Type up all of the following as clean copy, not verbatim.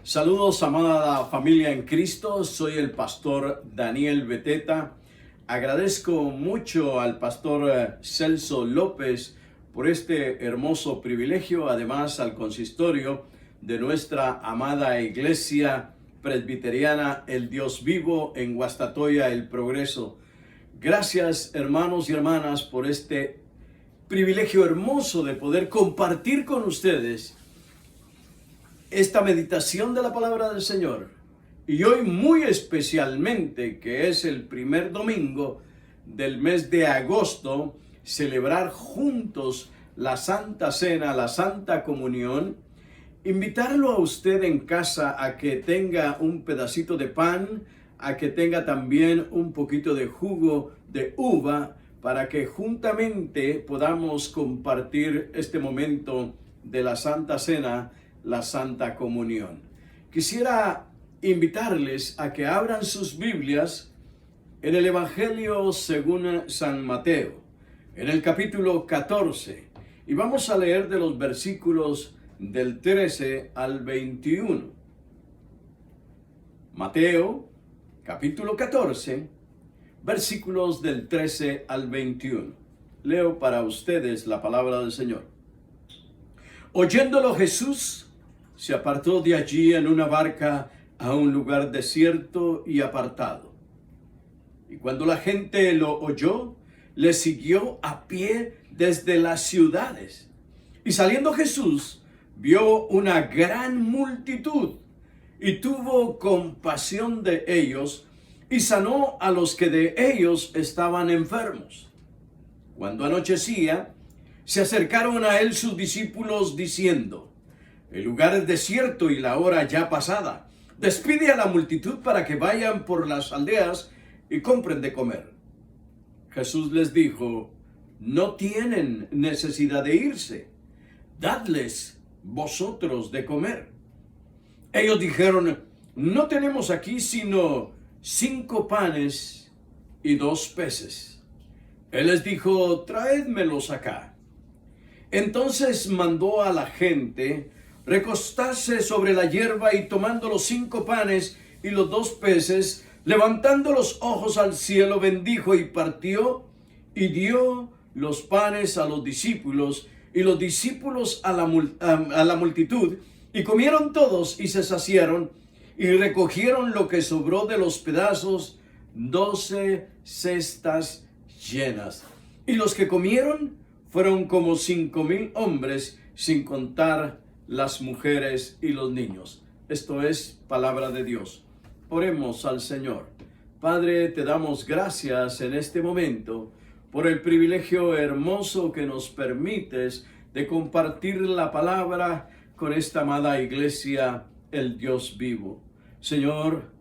Saludos, amada familia en Cristo. Soy el pastor Daniel Beteta. Agradezco mucho al pastor Celso López por este hermoso privilegio, además al consistorio de nuestra amada iglesia presbiteriana El Dios Vivo en Guastatoya, El Progreso. Gracias, hermanos y hermanas, por este privilegio hermoso de poder compartir con ustedes esta meditación de la palabra del Señor. Y hoy muy especialmente, que es el primer domingo del mes de agosto, celebrar juntos la Santa Cena, la Santa Comunión, invitarlo a usted en casa a que tenga un pedacito de pan, a que tenga también un poquito de jugo de uva, para que juntamente podamos compartir este momento de la Santa Cena, la Santa Comunión. Quisiera invitarles a que abran sus Biblias en el Evangelio según San Mateo, en el capítulo 14, y vamos a leer de los versículos del 13 al 21. Mateo, capítulo 14, versículos del 13 al 21. Leo para ustedes la palabra del Señor. Oyéndolo Jesús se apartó de allí en una barca a un lugar desierto y apartado. Y cuando la gente lo oyó, le siguió a pie desde las ciudades. Y saliendo Jesús, vio una gran multitud y tuvo compasión de ellos y sanó a los que de ellos estaban enfermos. Cuando anochecía, se acercaron a él sus discípulos diciendo: el lugar es desierto y la hora ya pasada. Despide a la multitud para que vayan por las aldeas y compren de comer. Jesús les dijo: no tienen necesidad de irse. Dadles vosotros de comer. Ellos dijeron: no tenemos aquí sino 5 panes y 2 peces. Él les dijo: traédmelos acá. Entonces mandó a la gente recostarse sobre la hierba, y tomando los 5 panes y los 2 peces, levantando los ojos al cielo, bendijo y partió y dio los panes a los discípulos y los discípulos a la multitud, y comieron todos y se saciaron, y recogieron lo que sobró de los pedazos, 12 cestas llenas. Y los que comieron fueron como 5,000 hombres, sin contar las mujeres y los niños. Esto es palabra de Dios. Oremos al Señor. Padre, te damos gracias en este momento por el privilegio hermoso que nos permites de compartir la palabra con esta amada iglesia, el Dios vivo. Señor,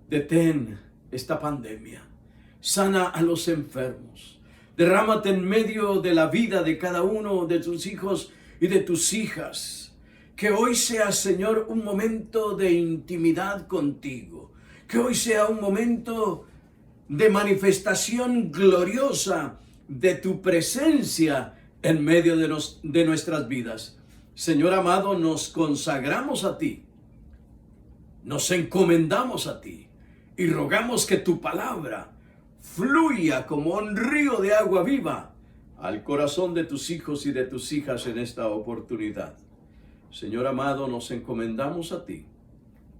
detén esta pandemia. Sana a los enfermos. Derrámate en medio de la vida de cada uno de tus hijos y de tus hijas. Que hoy sea, Señor, un momento de intimidad contigo. Que hoy sea un momento de manifestación gloriosa de tu presencia en medio de nuestras vidas. Señor amado, nos consagramos a ti. Nos encomendamos a ti y rogamos que tu palabra fluya como un río de agua viva al corazón de tus hijos y de tus hijas en esta oportunidad. Señor amado, nos encomendamos a ti,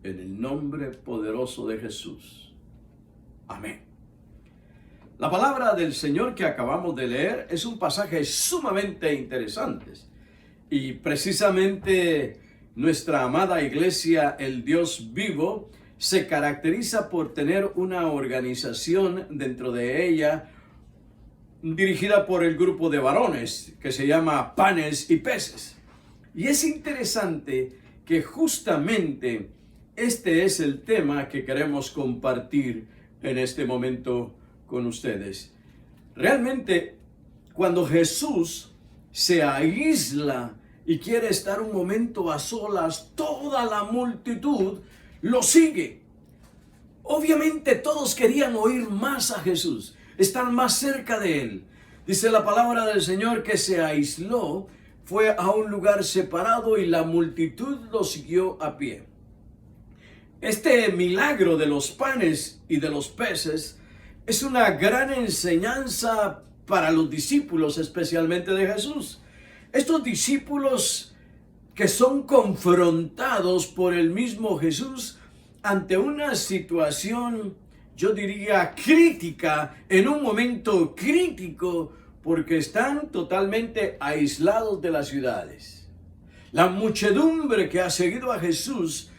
en el nombre poderoso de Jesús. Amén. La palabra del Señor que acabamos de leer es un pasaje sumamente interesante. Y precisamente nuestra amada iglesia, el Dios vivo, se caracteriza por tener una organización dentro de ella, dirigida por el grupo de varones, que se llama Panes y Peces. Y es interesante que justamente este es el tema que queremos compartir en este momento con ustedes. Realmente, cuando Jesús se aísla y quiere estar un momento a solas, toda la multitud lo sigue. Obviamente todos querían oír más a Jesús, estar más cerca de él. Dice la palabra del Señor que se aisló, fue a un lugar separado y la multitud lo siguió a pie. Este milagro de los panes y de los peces es una gran enseñanza para los discípulos, especialmente de Jesús. Estos discípulos que son confrontados por el mismo Jesús ante una situación, yo diría, crítica, en un momento crítico, porque están totalmente aislados de las ciudades. La muchedumbre que ha seguido a Jesús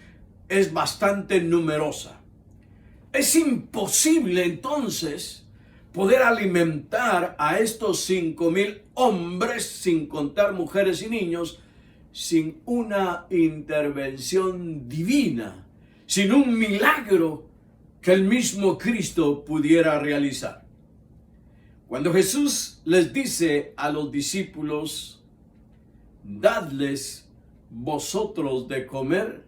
es bastante numerosa. Es imposible entonces poder alimentar a estos 5,000 hombres, sin contar mujeres y niños, sin una intervención divina, sin un milagro que el mismo Cristo pudiera realizar. Cuando Jesús les dice a los discípulos, dadles vosotros de comer,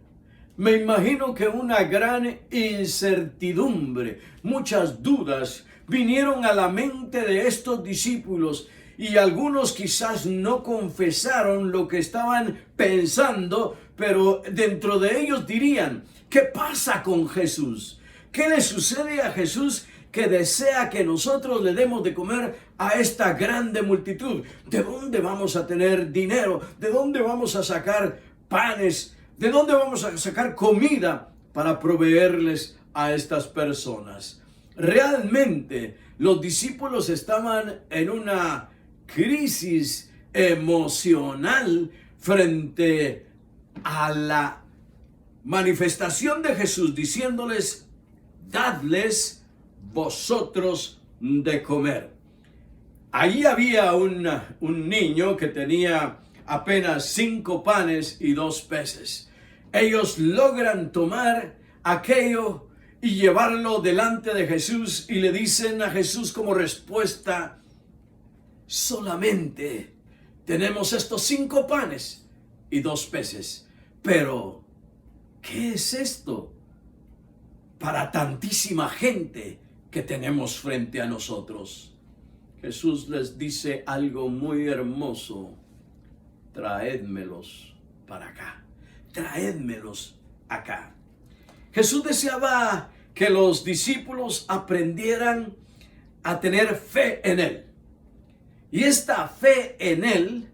me imagino que una gran incertidumbre, muchas dudas vinieron a la mente de estos discípulos, y algunos quizás no confesaron lo que estaban pensando, pero dentro de ellos dirían, ¿qué pasa con Jesús? ¿Qué le sucede a Jesús que desea que nosotros le demos de comer a esta grande multitud? ¿De dónde vamos a tener dinero? ¿De dónde vamos a sacar panes? ¿De dónde vamos a sacar comida para proveerles a estas personas? Realmente los discípulos estaban en una crisis emocional frente a la manifestación de Jesús, diciéndoles, dadles vosotros de comer. Allí había un niño que tenía apenas 5 panes y 2 peces. Ellos logran tomar aquello y llevarlo delante de Jesús, y le dicen a Jesús como respuesta, solamente tenemos estos 5 panes y 2 peces, pero ¿qué es esto para tantísima gente que tenemos frente a nosotros? Jesús les dice algo muy hermoso, traédmelos para acá, traédmelos acá. Jesús deseaba que los discípulos aprendieran a tener fe en Él. Y esta fe en Él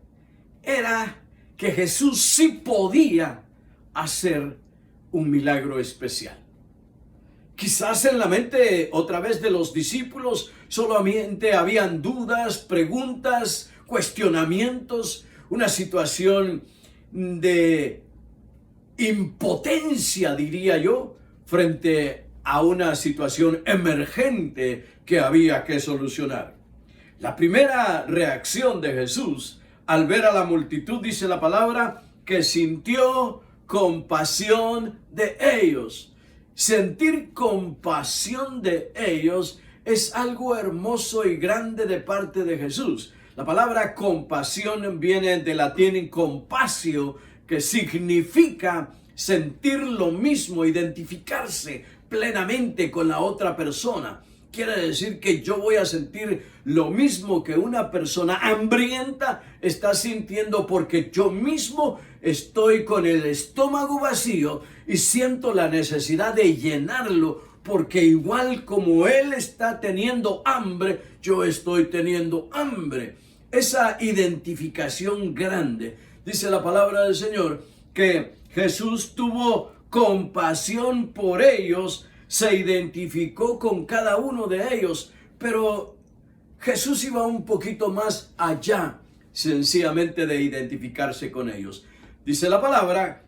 era que Jesús sí podía hacer un milagro especial. Quizás en la mente otra vez de los discípulos solamente habían dudas, preguntas, cuestionamientos, una situación de impotencia, diría yo, frente a una situación emergente que había que solucionar. La primera reacción de Jesús al ver a la multitud, dice la palabra, que sintió compasión de ellos. Sentir compasión de ellos es algo hermoso y grande de parte de Jesús. La palabra compasión viene del latín compassio, que significa sentir lo mismo, identificarse plenamente con la otra persona. Quiere decir que yo voy a sentir lo mismo que una persona hambrienta está sintiendo, porque yo mismo estoy con el estómago vacío y siento la necesidad de llenarlo, porque igual como él está teniendo hambre, yo estoy teniendo hambre. Esa identificación grande, dice la palabra del Señor, que Jesús tuvo compasión por ellos, se identificó con cada uno de ellos, pero Jesús iba un poquito más allá, sencillamente de identificarse con ellos. Dice la palabra,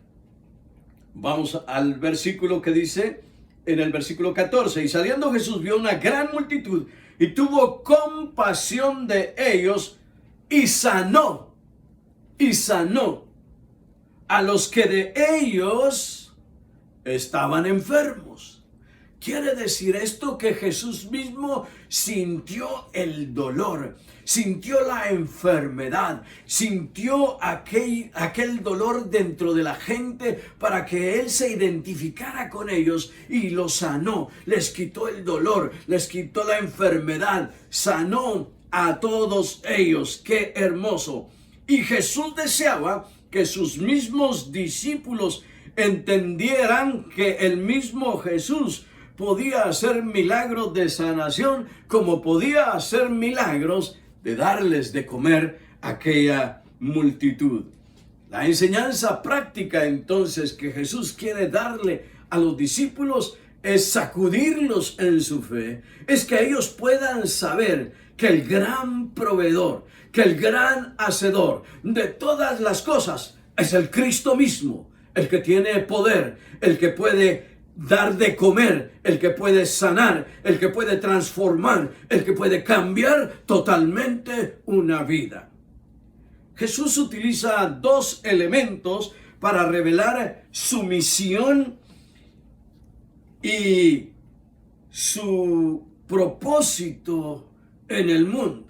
vamos al versículo que dice, en el versículo 14, y saliendo Jesús vio una gran multitud y tuvo compasión de ellos y sanó a los que de ellos estaban enfermos. Quiere decir esto que Jesús mismo sintió el dolor, sintió la enfermedad, sintió aquel dolor dentro de la gente para que Él se identificara con ellos y los sanó. Les quitó el dolor, les quitó la enfermedad, sanó a todos ellos. ¡Qué hermoso! Y Jesús deseaba que sus mismos discípulos entendieran que el mismo Jesús podía hacer milagros de sanación, como podía hacer milagros de darles de comer a aquella multitud. La enseñanza práctica entonces que Jesús quiere darle a los discípulos es sacudirlos en su fe, es que ellos puedan saber que el gran proveedor, que el gran hacedor de todas las cosas es el Cristo mismo, el que tiene poder, el que puede dar de comer, el que puede sanar, el que puede transformar, el que puede cambiar totalmente una vida. Jesús utiliza dos elementos para revelar su misión y su propósito en el mundo.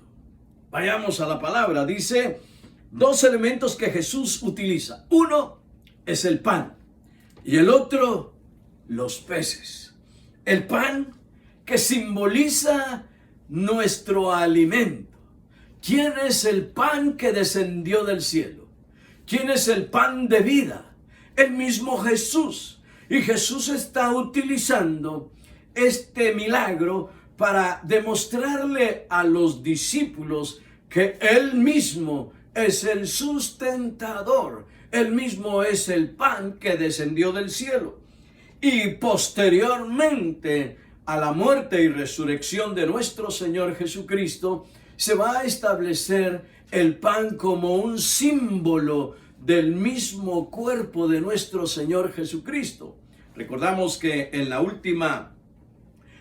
Vayamos a la palabra. Dice dos elementos que Jesús utiliza. Uno es el pan y el otro los peces. El pan que simboliza nuestro alimento. ¿Quién es el pan que descendió del cielo? ¿Quién es el pan de vida? El mismo Jesús. Y Jesús está utilizando este milagro para demostrarle a los discípulos que Él mismo es el sustentador. Él mismo es el pan que descendió del cielo. Y posteriormente a la muerte y resurrección de nuestro Señor Jesucristo, se va a establecer el pan como un símbolo del mismo cuerpo de nuestro Señor Jesucristo. Recordamos que en la última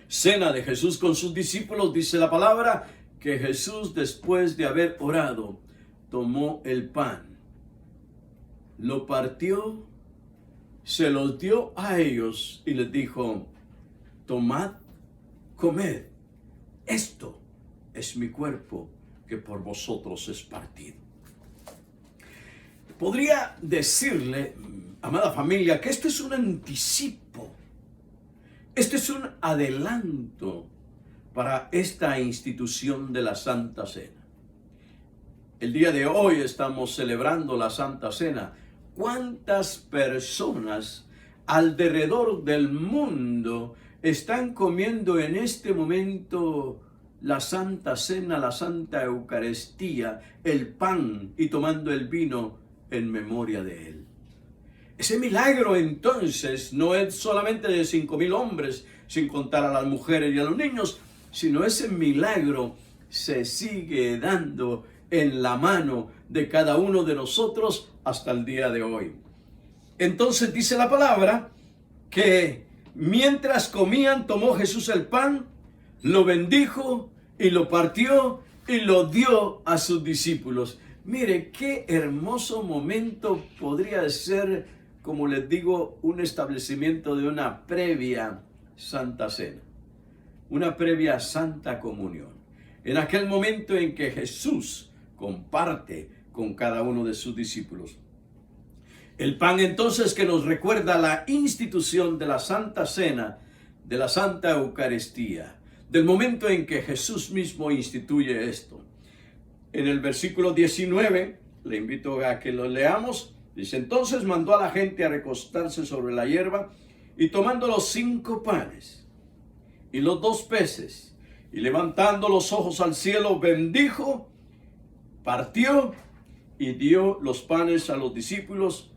cena de Jesús con sus discípulos, dice la palabra, que Jesús, después de haber orado, tomó el pan, lo partió, se los dio a ellos y les dijo: tomad, comed, esto es mi cuerpo que por vosotros es partido. Podría decirle, amada familia, que esto es un anticipo, esto es un adelanto para esta institución de la Santa Cena. El día de hoy estamos celebrando la Santa Cena. ¿Cuántas personas alrededor del mundo están comiendo en este momento la Santa Cena, la Santa Eucaristía, el pan y tomando el vino en memoria de Él? Ese milagro entonces no es solamente de 5,000 hombres, sin contar a las mujeres y a los niños, sino ese milagro se sigue dando en la mano de cada uno de nosotros hasta el día de hoy. Entonces dice la palabra que mientras comían, tomó Jesús el pan, lo bendijo y lo partió y lo dio a sus discípulos. Mire, qué hermoso momento podría ser, como les digo, un establecimiento de una previa Santa Cena, una previa Santa Comunión. En aquel momento en que Jesús comparte con cada uno de sus discípulos. El pan entonces que nos recuerda la institución de la Santa Cena, de la Santa Eucaristía, del momento en que Jesús mismo instituye esto. En el versículo 19, le invito a que lo leamos, dice: entonces mandó a la gente a recostarse sobre la hierba, y tomando los 5 panes y los 2 peces, y levantando los ojos al cielo, bendijo, partió y dio los panes a los discípulos,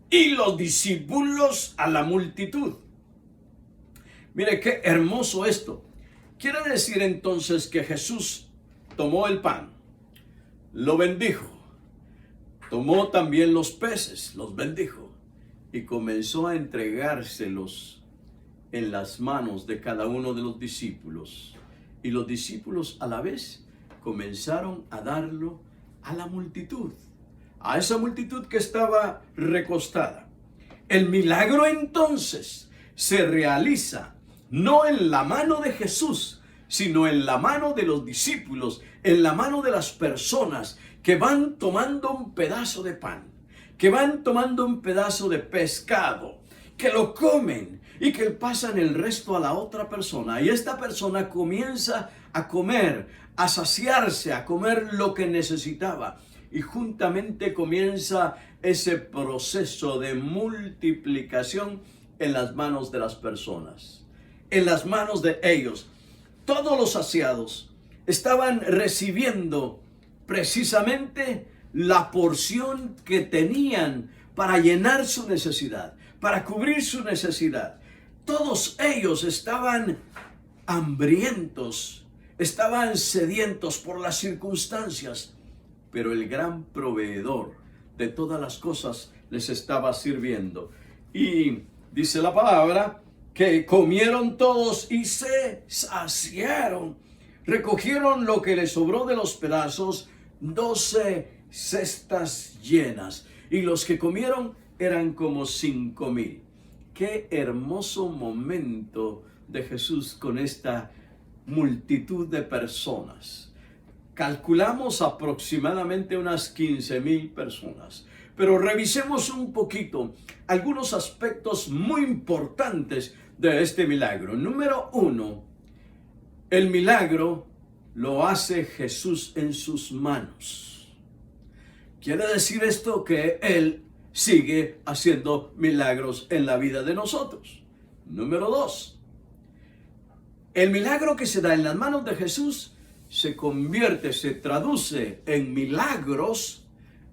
y los discípulos a la multitud. Mire qué hermoso esto. Quiere decir entonces que Jesús tomó el pan, lo bendijo, tomó también los peces, los bendijo, y comenzó a entregárselos en las manos de cada uno de los discípulos. Y los discípulos a la vez comenzaron a darlo a la multitud, a esa multitud que estaba recostada. El milagro entonces se realiza no en la mano de Jesús, sino en la mano de los discípulos, en la mano de las personas que van tomando un pedazo de pan, que van tomando un pedazo de pescado, que lo comen y que pasan el resto a la otra persona. Y esta persona comienza a comer, a saciarse, a comer lo que necesitaba. y juntamente comienza ese proceso de multiplicación en las manos de las personas, en las manos de ellos. Todos los saciados estaban recibiendo precisamente la porción que tenían para llenar su necesidad, para cubrir su necesidad. Todos ellos estaban hambrientos, estaban sedientos por las circunstancias, pero el gran proveedor de todas las cosas les estaba sirviendo. Y dice la palabra que comieron todos y se saciaron. Recogieron lo que les sobró de los pedazos, 12 cestas llenas. Y los que comieron eran como 5,000. Qué hermoso momento de Jesús con esta multitud de personas. Calculamos aproximadamente unas 15,000 personas. Pero revisemos un poquito algunos aspectos muy importantes de este milagro. Número 1, el milagro lo hace Jesús en sus manos. Quiere decir esto que Él sigue haciendo milagros en la vida de nosotros. Número 2, el milagro que se da en las manos de Jesús se traduce en milagros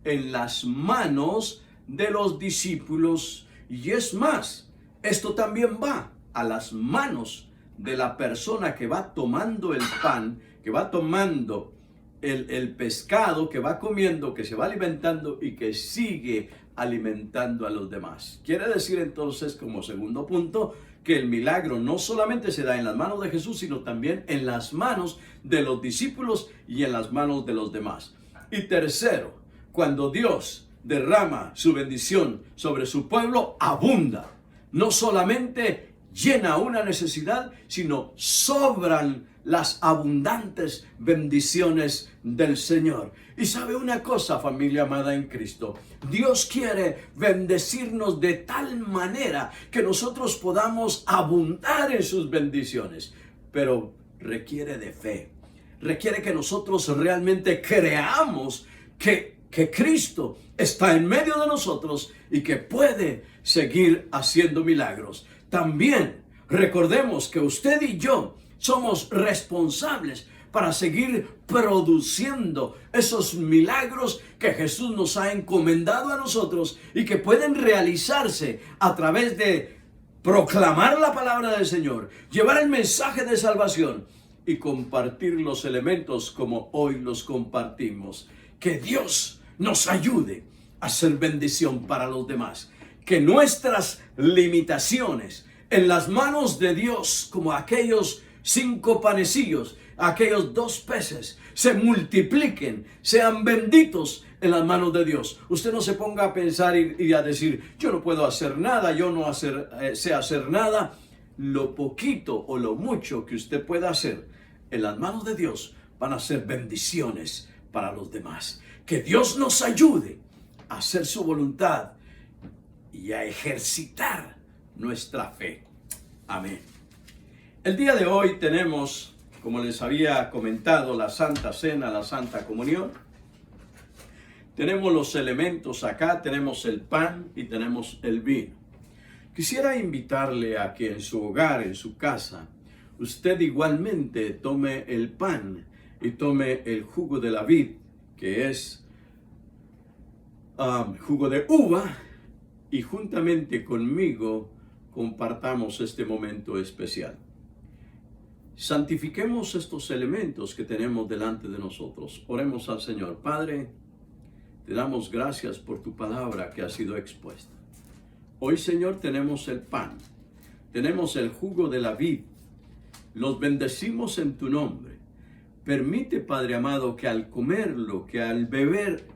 en las manos de los discípulos. Y es más, esto también va a las manos de la persona que va tomando el pan, que va tomando el pescado, que va comiendo, que se va alimentando y que sigue alimentando a los demás. Quiere decir entonces, como segundo punto, que el milagro no solamente se da en las manos de Jesús, sino también en las manos de los discípulos y en las manos de los demás. Y tercero, cuando Dios derrama su bendición sobre su pueblo, abunda. No solamente llena una necesidad, sino sobran las abundantes bendiciones del Señor. Y sabe una cosa, familia amada en Cristo, Dios quiere bendecirnos de tal manera que nosotros podamos abundar en sus bendiciones, pero requiere de fe, requiere que nosotros realmente creamos que Cristo está en medio de nosotros y que puede seguir haciendo milagros. También recordemos que usted y yo somos responsables para seguir produciendo esos milagros que Jesús nos ha encomendado a nosotros y que pueden realizarse a través de proclamar la palabra del Señor, llevar el mensaje de salvación y compartir los elementos como hoy los compartimos. Que Dios nos ayude a ser bendición para los demás. Que nuestras limitaciones en las manos de Dios, como aquellos 5 panecillos, aquellos 2 peces, se multipliquen, sean benditos en las manos de Dios. Usted no se ponga a pensar y a decir, yo no puedo hacer nada, yo no sé hacer nada. Lo poquito o lo mucho que usted pueda hacer en las manos de Dios van a ser bendiciones para los demás. Que Dios nos ayude a hacer su voluntad y a ejercitar nuestra fe. Amén. El día de hoy tenemos, como les había comentado, la Santa Cena, la Santa Comunión. Tenemos los elementos acá, tenemos el pan y tenemos el vino. Quisiera invitarle a que en su hogar, en su casa, usted igualmente tome el pan y tome el jugo de la vid, que es jugo de uva, y juntamente conmigo compartamos este momento especial. Santifiquemos estos elementos que tenemos delante de nosotros. Oremos al Señor. Padre, te damos gracias por tu palabra que ha sido expuesta. Hoy, Señor, tenemos el pan, tenemos el jugo de la vid. Los bendecimos en tu nombre. Permite, Padre amado, que al comerlo, que al beber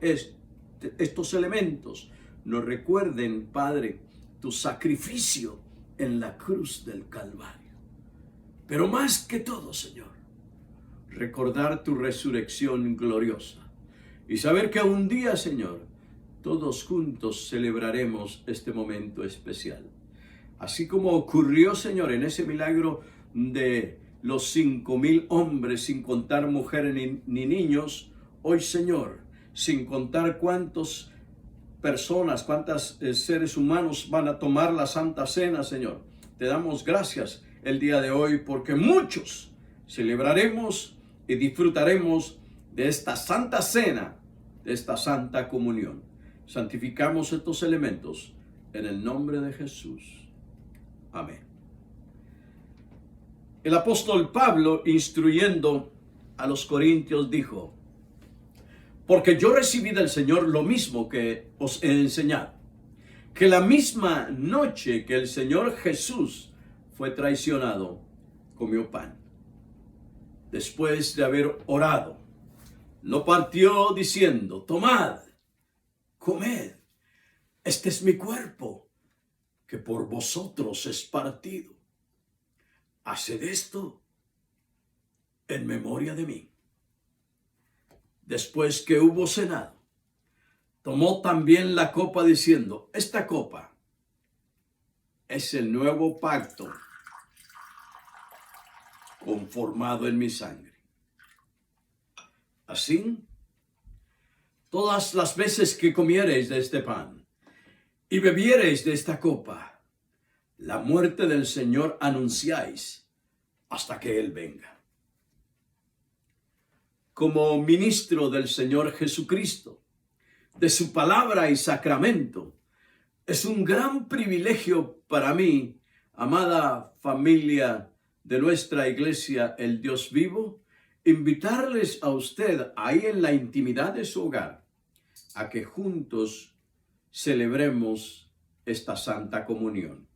estos elementos, nos recuerden, Padre, tu sacrificio en la cruz del Calvario. Pero más que todo, Señor, recordar tu resurrección gloriosa y saber que un día, Señor, todos juntos celebraremos este momento especial. Así como ocurrió, Señor, en ese milagro de los 5,000 hombres, sin contar mujeres ni niños, hoy, Señor, sin contar cuántas personas, cuántos seres humanos van a tomar la Santa Cena, Señor. Te damos gracias el día de hoy porque muchos celebraremos y disfrutaremos de esta Santa Cena, de esta Santa Comunión. Santificamos estos elementos en el nombre de Jesús. Amén. El apóstol Pablo, instruyendo a los corintios, dijo: porque yo recibí del Señor lo mismo que os he enseñado, que la misma noche que el Señor Jesús fue traicionado, comió pan. Después de haber orado, lo partió diciendo: tomad, comed, este es mi cuerpo, que por vosotros es partido. Haced esto en memoria de mí. Después que hubo cenado, tomó también la copa diciendo: esta copa es el nuevo pacto conformado en mi sangre. Así, todas las veces que comiereis de este pan y bebiereis de esta copa, la muerte del Señor anunciáis hasta que Él venga. Como ministro del Señor Jesucristo, de su palabra y sacramento, es un gran privilegio para mí, amada familia de nuestra iglesia, el Dios vivo, invitarles a usted ahí en la intimidad de su hogar, a que juntos celebremos esta Santa Comunión.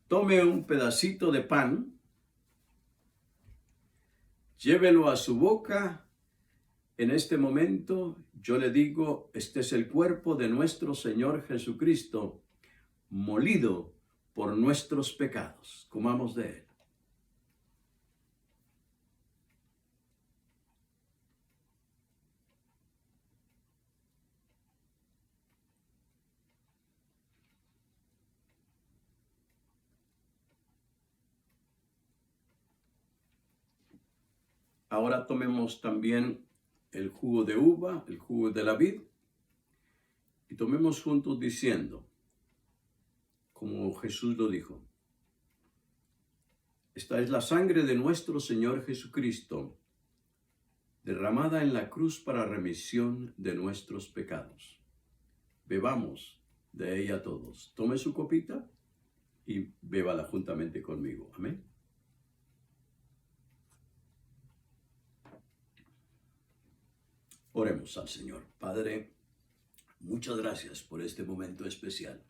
Tome un pedacito de pan, llévelo a su boca. En este momento yo le digo: este es el cuerpo de nuestro Señor Jesucristo, molido por nuestros pecados. Comamos de él. Ahora tomemos también el jugo de uva, el jugo de la vid, y tomemos juntos diciendo, como Jesús lo dijo: esta es la sangre de nuestro Señor Jesucristo, derramada en la cruz para remisión de nuestros pecados. Bebamos de ella todos. Tome su copita y bébala juntamente conmigo. Amén. Oremos al Señor. Padre, muchas gracias por este momento especial.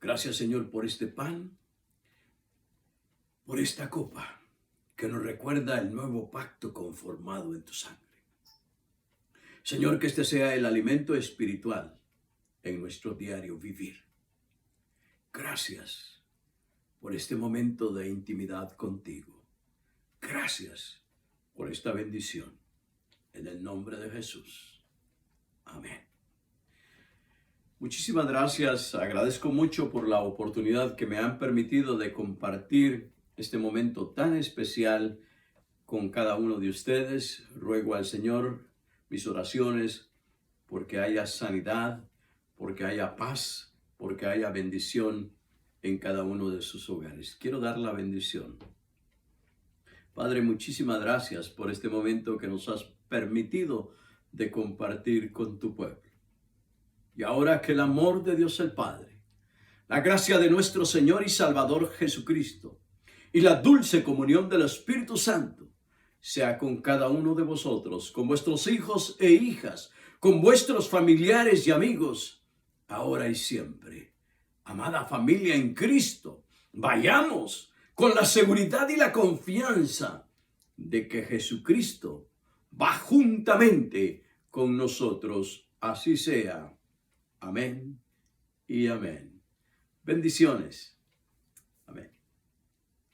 Gracias, Señor, por este pan, por esta copa que nos recuerda el nuevo pacto conformado en tu sangre. Señor, que este sea el alimento espiritual en nuestro diario vivir. Gracias por este momento de intimidad contigo. Gracias por esta bendición. En el nombre de Jesús. Amén. Muchísimas gracias. Agradezco mucho por la oportunidad que me han permitido de compartir este momento tan especial con cada uno de ustedes. Ruego al Señor mis oraciones porque haya sanidad, porque haya paz, porque haya bendición en cada uno de sus hogares. Quiero dar la bendición. Padre, muchísimas gracias por este momento que nos has permitido de compartir con tu pueblo. Y ahora que el amor de Dios el Padre, la gracia de nuestro Señor y Salvador Jesucristo y la dulce comunión del Espíritu Santo sea con cada uno de vosotros, con vuestros hijos e hijas, con vuestros familiares y amigos, ahora y siempre. Amada familia en Cristo, vayamos con la seguridad y la confianza de que Jesucristo va juntamente con nosotros. Así sea. Amén y amén. Bendiciones.